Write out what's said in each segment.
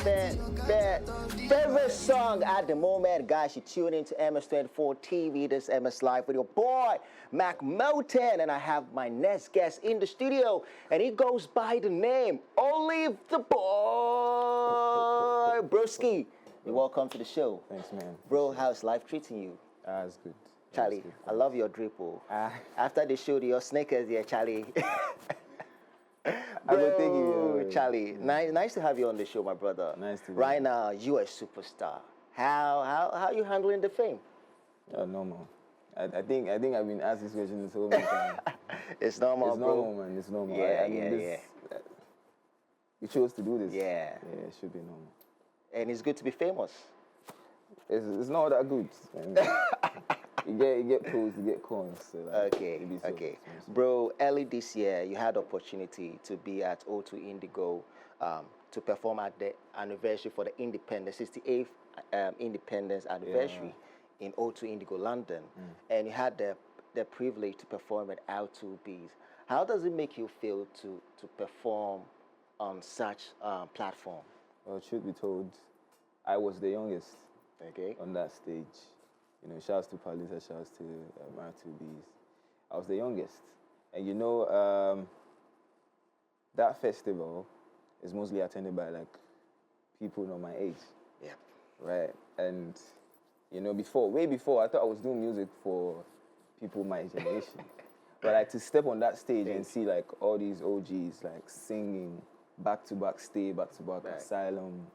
favorite song at the moment, guys. You tune into MS24 TV. This is Mxlive with your boy Mark Motin, and I have my next guest in the studio, and he goes by the name Olivetheboy. Broski, you're welcome to the show. Thanks, man. Bro, how's life treating you? It's good. Charlie, Good. I love your dripple. After they showed your sneakers here, Charlie. I will thank you, Charlie. Nice to have you on the show, my brother. Nice to be Right here. now, you are a superstar. How are you handling the fame? Normal. I think I've been asked this question so many times. It's normal, It's bro. normal, man. It's normal. Yeah, You chose to do this. Yeah. Yeah, it should be normal. And it's good to be famous. It's not that good. You get pros, you get cons. So like, Okay. so. Bro, early this year, you had opportunity to be at O2 Indigo to perform at the anniversary for the independence, 68th independence anniversary in O2 Indigo, London. And you had the privilege to perform at R2Bs. How does it make you feel to perform on such platform? Well, truth be told, I was the youngest Okay. on that stage. You know, shouts to Palisa, shouts to R2Bs. I was the youngest. And you know, that festival is mostly attended by like people of my age. Yeah. Right? And, you know, way before, I thought I was doing music for people my generation. But like to step on that stage and see like all these OGs like singing back-to-back Stay, back-to-back Right. Asylum,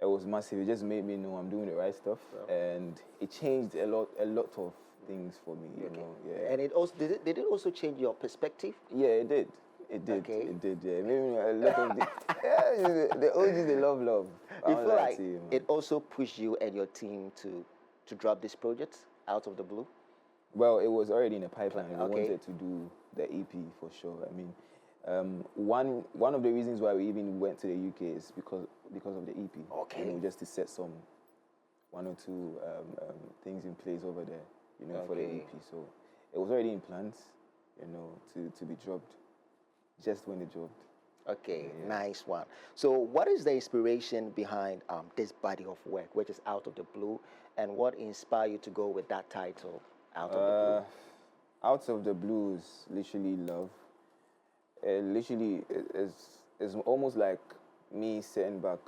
it was massive. It just made me know I'm doing the right stuff, and it changed a lot of things for me. You know, yeah. And it also did it also change your perspective? Yeah, it did. It did. Okay. It did. Yeah, maybe a lot of the OGs they love. I You won't feel lie like to you, man. it also pushed you and your team to drop this project out of the blue? Well, it was already in the pipeline. We Okay. wanted to do the EP for sure. I mean, one of the reasons why we even went to the UK is because of the EP. Okay. You know, just to set one or two things in place over there. You know, for the Okay. EP. So it was already in plans. You know, to be dropped. Just when it dropped. Okay, nice one. So what is the inspiration behind this body of work, which is Out of the Blue, and what inspired you to go with that title, Out of the Out of the Blue is literally love. Literally, it's almost like me sitting back,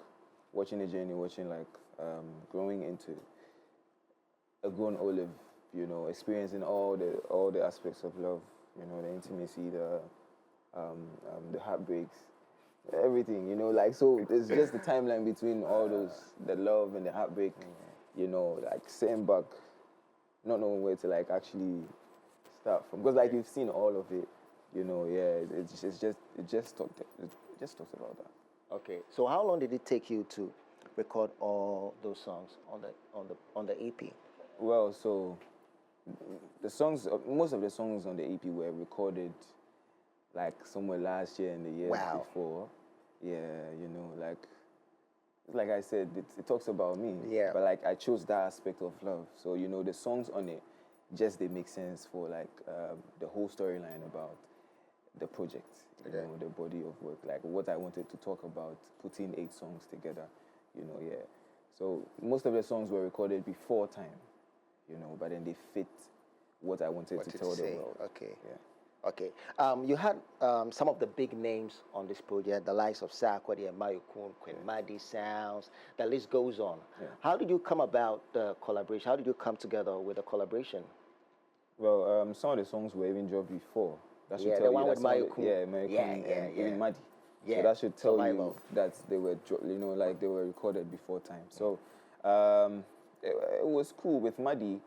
watching the journey, watching like growing into a grown Olive. You know, experiencing all the aspects of love. You know, the intimacy, the heartbreaks, everything. You know, like so. It's just the timeline between all those, the love and the heartbreak. You know, like sitting back, not knowing where to like actually start from, because like you've seen all of it. You know, yeah, it just talks about that. Okay, so how long did it take you to record all those songs on the EP? Well, so the songs, most of the songs on the EP were recorded like somewhere last year and the year before. Yeah, you know, like I said, it talks about me. Yeah. But like I chose that aspect of love. So, you know, the songs on it, they make sense for like the whole storyline about the project, you know, the body of work, like what I wanted to talk about, putting 8 songs together, you know, yeah. So most of the songs were recorded before time, you know, but then they fit what I wanted to tell the world. Okay. Yeah. Okay. You had some of the big names on this project, the likes of Sarkodie and Mayukun, Queen Madi Sounds, the list goes on. Yeah. How did you come about the collaboration? How did you come together with the collaboration? Well, some of the songs were even dropped before. That should tell the one you with Mayukun. Mayukun and even Madi. Yeah. So that should tell Survival. you that they were, you know, like they were recorded before time. So it was cool with Madi.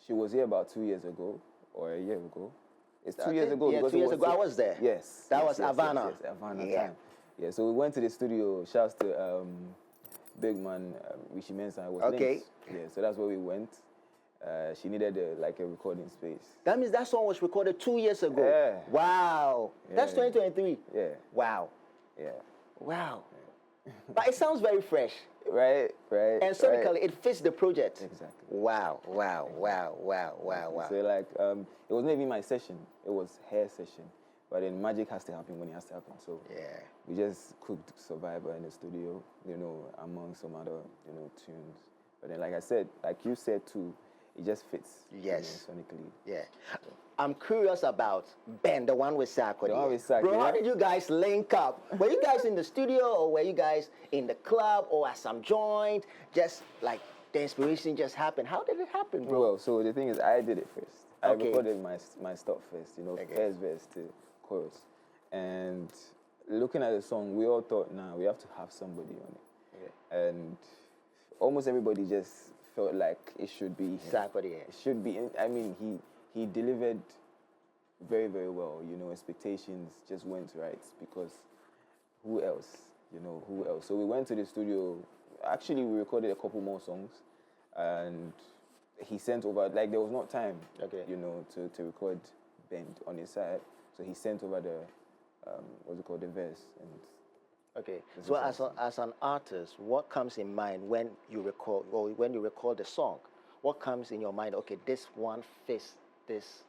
She was here about 2 years ago or a year ago. It's 2 years ago. Yeah, because 2 years ago I was there. Yes. That yes, was yes, Havana. Yes, Havana Yeah. time. Yeah, so we went to the studio. Shouts to big man Richie Mensah was Okay. linked. Yeah, so that's where we went. She needed like a recording space. That means that song was recorded 2 years ago. Yeah. Wow. That's Yeah. 2023. Yeah. Wow. Yeah. Wow. But it sounds very fresh. Right. And sonically, it fits the project. Exactly. Wow. So like, it wasn't even my session. It was her session. but then magic has to happen when it has to happen. So Yeah. we just cooked Survivor in the studio, among some other, tunes. But then, like I said, like you said too, it just fits. Yes. Sonically. Yeah. I'm curious about Ben, the one with Sarkodie. The one with Sarkodie, Bro, how yeah. did you guys link up? Were you guys in the studio or were you guys in the club or at some joint? Just like the inspiration just happened. How did it happen, bro? Well, so the thing is, I did it first. I Okay. recorded my stuff first, first verse to chorus. And looking at the song, we all thought, nah, we have to have somebody on it. Okay. And almost everybody just felt like it should be him. Sarkodie. It should be. I mean, he delivered very, very well. Expectations just went right because who else? Who else? So we went to the studio. Actually, we recorded a couple more songs, and he sent over. Like there was not time, Okay. to record Bend on his side. So he sent over the what's it called, the verse and. Okay. So as an artist, what comes in mind when you record or when you record the song? What comes in your mind? Okay, this one fits this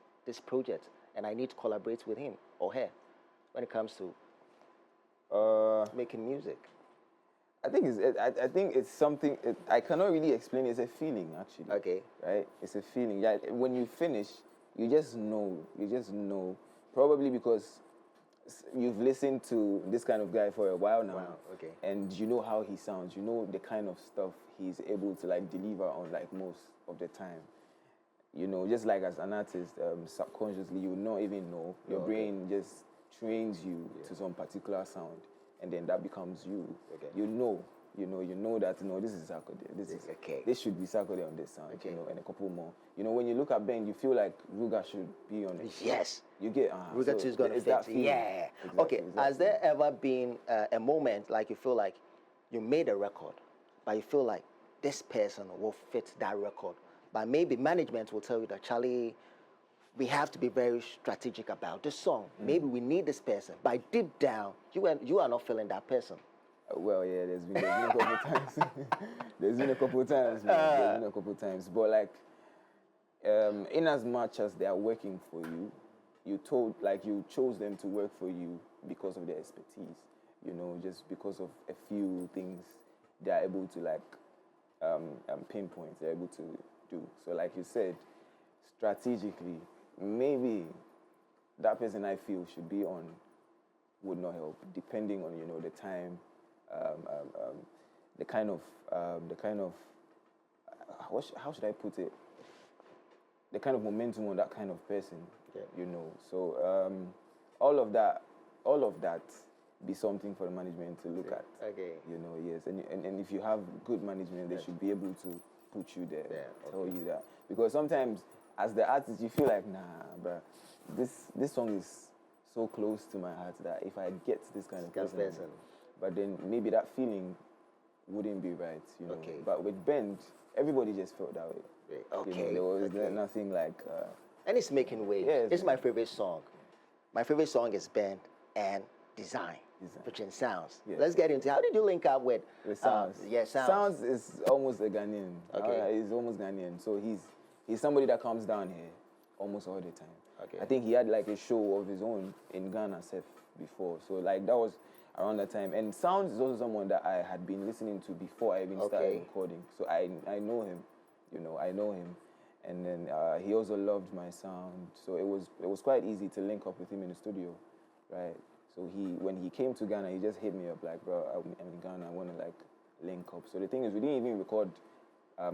project, and I need to collaborate with him or her when it comes to making music. I think it's something. I cannot really explain. It's a feeling, actually. Okay. Right. It's a feeling. Yeah. When you finish, you just know. You just know. Probably because you've listened to this kind of guy for a while now. Wow, okay. And you know how he sounds. You know the kind of stuff he's able to like deliver on like most of the time. Just like as an artist, subconsciously you not even know. Your brain just trains you to some particular sound, and then that becomes you. Okay. You know that this is Sarkodie. This should be Sarkodie on this sound. Okay. And a couple more. When you look at Ben, you feel like Ruga should be on it. Yes. You get Ruga 2 is going to fit. Yeah. Exactly, Okay. exactly. Has there ever been a moment like you feel like you made a record, but you feel like this person will fit that record, but maybe management will tell you that, Charlie, we have to be very strategic about this song. Maybe we need this person, but deep down, you are not feeling that person. Well, yeah, there's been a couple of times. There's been a couple of times, man. There's been a couple of times. But like, in as much as they are working for you, you chose them to work for you because of their expertise. Just because of a few things they are able to pinpoint. They're able to do. So, like you said, strategically, maybe that person I feel should be on would not help, depending on the time. The kind of how should I put it? The kind of momentum on that kind of person, So all of that be something for the management to look at. Okay. Yes, and if you have good management, they should be able to put you there, tell you that, because sometimes as the artist you feel like, nah, bruh, this song is so close to my heart that if I get this kind of person. But then maybe that feeling wouldn't be right, Okay. But with Bend, everybody just felt that way. Okay. There was nothing like. And it's making waves. Yeah, It's my favorite song. My favorite song is Bend and Design. Featuring Sounds. Yes. Let's get into how did you link up with Sounds. Sounds. Sounds is almost a Ghanaian. Okay. He's almost Ghanaian. So he's somebody that comes down here almost all the time. Okay. I think he had like a show of his own in Ghana before. So like that was around that time. And Sounds is also someone that I had been listening to before I even started recording. So I know him, I know him. And then he also loved my sound. So it was quite easy to link up with him in the studio, right? So when he came to Ghana, he just hit me up like, bro, I'm in Ghana, I want to like link up. So the thing is, we didn't even record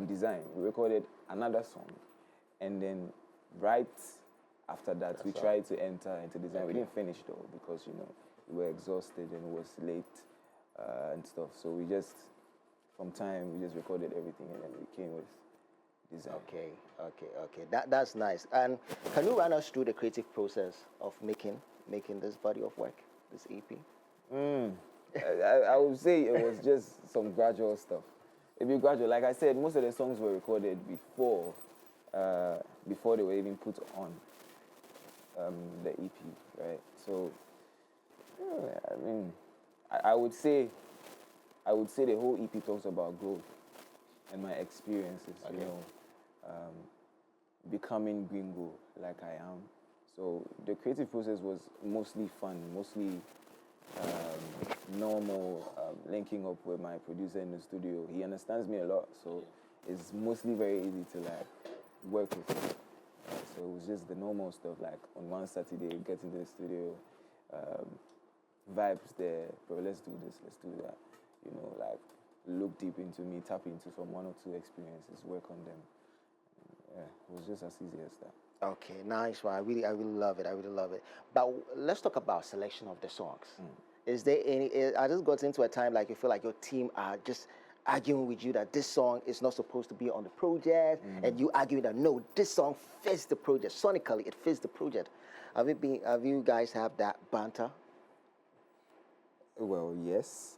Design. We recorded another song. And then right after that, we tried to enter into Design. Okay. We didn't finish though, because, we were exhausted and it was late and stuff. So we just recorded everything and then we came with Design. Okay. That's nice. And can you run us through the creative process of making this body of work, this EP? I would say it was just some gradual stuff. It'd be gradual. Like I said, most of the songs were recorded before they were even put on the EP, right? So, I would say the whole EP talks about growth and my experiences, becoming gringo like I am. So the creative process was mostly fun, mostly normal, linking up with my producer in the studio. He understands me a lot, so it's mostly very easy to like work with him. So it was just the normal stuff, like on one Saturday, get into the studio, vibes there, bro, let's do this, let's do that. You know, like look deep into me, tap into some one or two experiences, work on them. Yeah, it was just as easy as that. Okay, nice one. I really love it. I really love it. But let's talk about selection of the songs. Is there any? I just got into a time like you feel like your team are just arguing with you that this song is not supposed to be on the project, and you arguing that no, this song fits the project sonically. It fits the project. Have it been? Have you guys have that banter? Well, yes,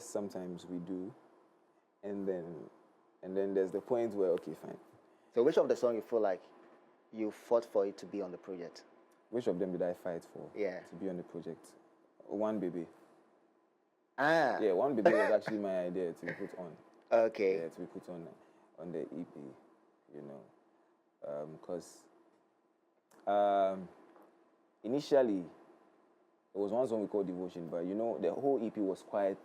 sometimes we do, and then there's the point where okay, fine. So which of the song you feel like you fought for it to be on the project? Which of them did I fight for? Yeah. To be on the project? One Baby. Ah. Yeah, One Baby was actually my idea to be put on. Okay. Yeah, to be put on the EP, you know, because initially it was one song we called Devotion, but you know the whole EP was quite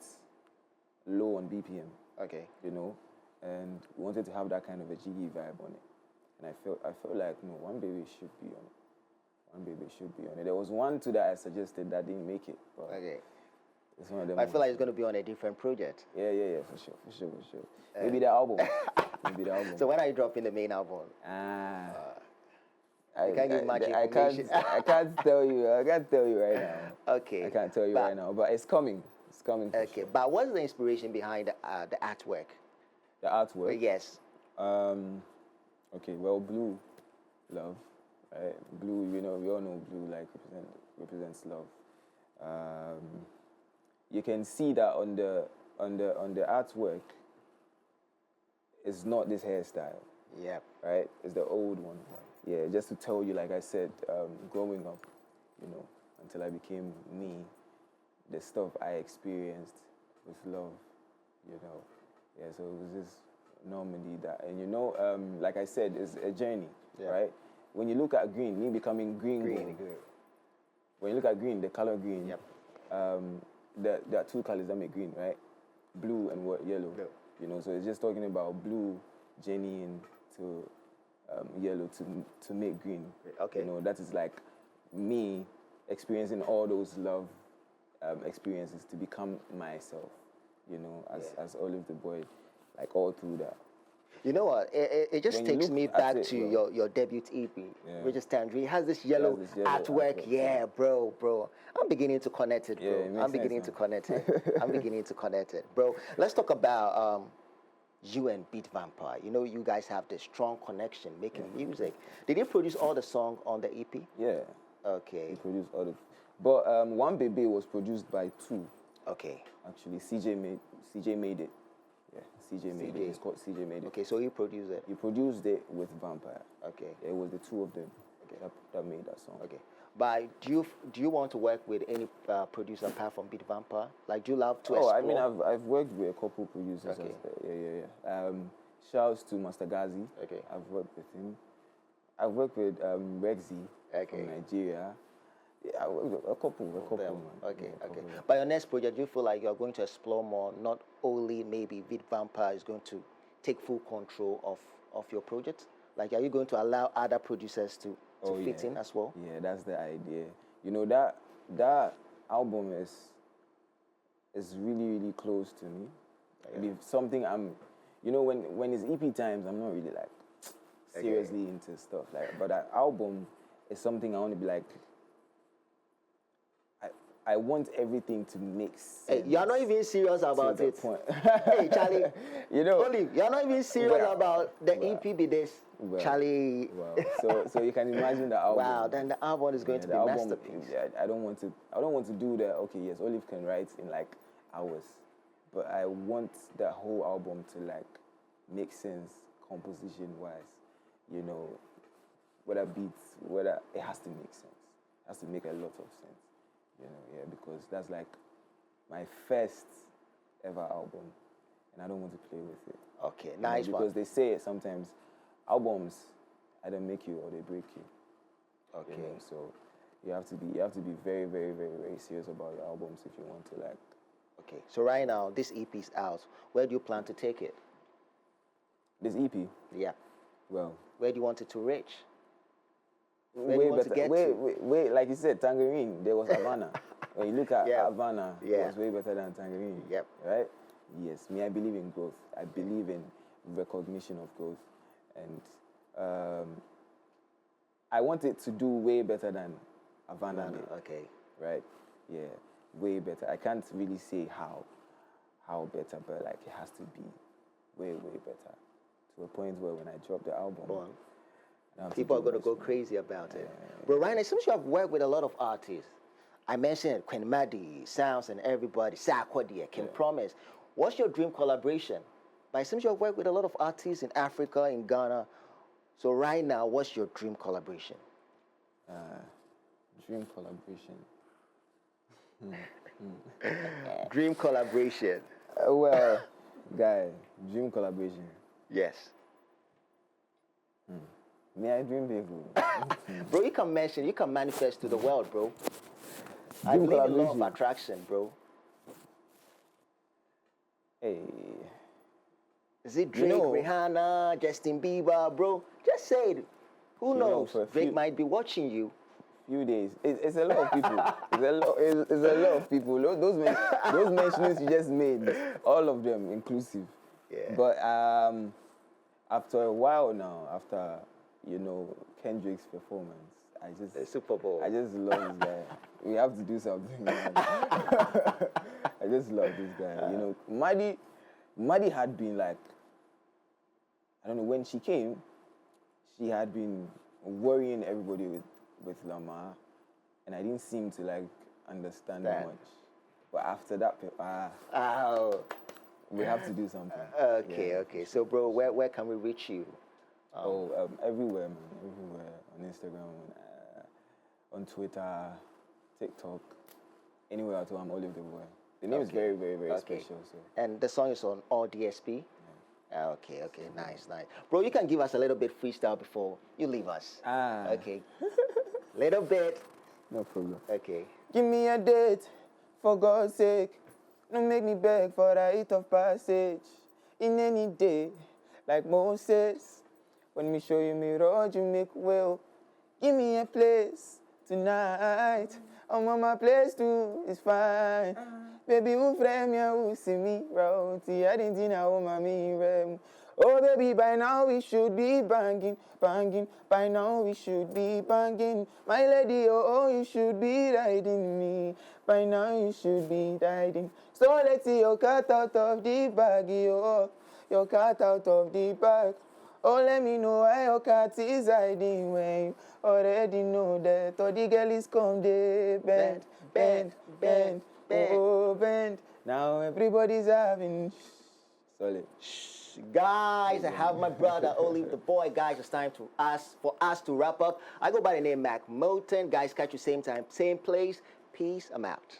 low on BPM. Okay. You know, and we wanted to have that kind of a jiggy vibe on it, and I felt like no, One Baby should be on it. One Baby should be on it. There was one too that I suggested that didn't make it. But Okay. it's one of them. I feel like it's going to be on a different project. Yeah, for sure. Maybe the album. So when are you dropping the main album? You can't give much information. I can't tell you. I can't tell you right now. Okay. I can't tell you right now, but it's coming. It's coming. For Okay, sure. but what's the inspiration behind the artwork? The artwork. Yes. Okay. Well, blue, love. Right? Blue. You know, we all know blue like represents love. You can see that on the artwork. It's not this hairstyle. Yep. Right? It's the old one. Yeah, just to tell you, like I said, growing up, you know, until I became me, the stuff I experienced with love, you know. Yeah, so it was just normally that. And you know, like I said, it's a journey, right? When you look at green, me becoming green. When you look at green, the color green, there are two colors that make green, right? Blue and yellow. You know, so it's just talking about blue journeying to yellow to make green. Okay. You know, that is like me experiencing all those love experiences to become myself, you know, as Olivetheboy, like all through that. You know what? It just When takes you me look at back it, to bro. your debut EP, which is Tangerine. It has this yellow artwork. Yeah, bro. I'm beginning to connect it, bro. Yeah, it makes I'm beginning sense, to connect it. I'm beginning to connect it, bro. Let's talk about you and Beat Vampire. You know, you guys have this strong connection making music. Did you produce all the songs on the EP? Yeah. Okay. He produced all the, but One Baby was produced by two. Okay. Actually, CJ made it. Yeah, CJ made it. It's called CJ made it. Okay, so he produced it. He produced it with Vampire. Okay. Yeah, it was the two of them that made that song. Okay. But do you want to work with any producer apart from Beat Vampire? Like, do you love to explore? I mean, I've worked with a couple producers. Okay. Yeah. Shouts to Master Gazi. Okay. I've worked with him. I've worked with Rexy from Nigeria. Yeah, I worked with a couple. Man. Okay. Yeah, couple. By your next project, do you feel like you're going to explore more? Not only maybe Beat Vampire is going to take full control of your project. Like, are you going to allow other producers to fit in as well? Yeah, that's the idea. You know, that album is really, really close to me. Yeah. It's something you know, when it's EP times, I'm not really like seriously into stuff. Like, but that album is something I want to be like, I want everything to make sense. Hey, you're not even serious about it. Hey, Charlie. You know, Olive, you're not even serious about the EP be this. Charlie. Wow. So you can imagine the album. Wow, then the album is going to be a masterpiece. Yeah, I don't want to do that. Okay, yes, Olive can write in like hours, but I want that whole album to like make sense composition wise. You know, whether beats, whether it has to make sense. It has to make a lot of sense. You know, because that's like my first ever album, and I don't want to play with it. Okay, nice one. Because they say sometimes albums either make you or they break you. Okay. You know, so you have to be very, very, very, very serious about your albums if you want to like. Okay. So right now, this EP's out. Where do you plan to take it? This EP, Yeah. well, Where do you want it to reach? Where do way you want to better. get Way, to? way, way, like you said, Tangerine. There was Havana. When you look at Yeah. Havana, Yeah. it was way better than Tangerine. Yep. Right? Yes. Me, I believe in growth. I believe in recognition of growth, and I want it to do way better than Havana did. Okay. Right? Yeah. Way better. I can't really say how better, but like it has to be way, way better. To a point where when I drop the album, Well, I have people are do going to go much more. crazy about it. But Ryan, it seems you have worked with a lot of artists. I mentioned Queen Madi, Sounds, and everybody, Sarkodie, Kim Promise. What's your dream collaboration? But it seems you have worked with a lot of artists in Africa, in Ghana. So right now, what's your dream collaboration? Dream collaboration. Dream collaboration. Well, guy, dream collaboration. Yes. Me, I dream big. Bro, you can manifest to the world, bro. I Dream believe in law of collaboration. attraction, bro. Hey, Is it Drake, know- Rihanna, Justin Bieber, bro? Just say it. Who You know, knows? for a Drake few- might be watching you. few days. It's a lot of people. It's a lot of people. Those mentions you just made, all of them inclusive. Yeah. But after a while now, after Kendrick's performance, The Super Bowl. I just love this guy. We have to do something. Man. I just love this guy. Maddie had been like, I don't know, when she came, she had been worrying everybody with Lamar, and I didn't seem to like understand That. much. But after that, Oh, we have to do something. okay, Yeah. okay. So, bro, where can we reach you? Everywhere, man. Everywhere. On Instagram, on Twitter, TikTok, anywhere at all, I'm Olivetheboy. The name is Okay. very, very, very Okay. special. So And the song is on all DSP? Okay, nice. Bro, you can give us a little bit freestyle before you leave us. Okay. Little bit. no problem. Okay. Give me a date, for God's sake. Don't make me beg for a rite of passage. In any day, like Moses. When me show you me road, you make well. Give me a place tonight. I'm on my place too, it's fine. Baby, who frame ya, who see me round? I didn't know mommy rem. Oh baby, by now we should be banging. By now we should be banging. My lady, oh, you should be riding me. By now you should be riding. So let's see your cat out of the bag, yo. Your cat out of the bag. Oh, let me know why your cat is hiding when you already know that all the girl is come there. Bend. Oh, bend. Now everybody's having solid. Guys, I have my brother Olivetheboy. Guys, it's time for us to wrap up. I go by the name Mark Motin. Guys, catch you same time, same place. Peace. I'm out.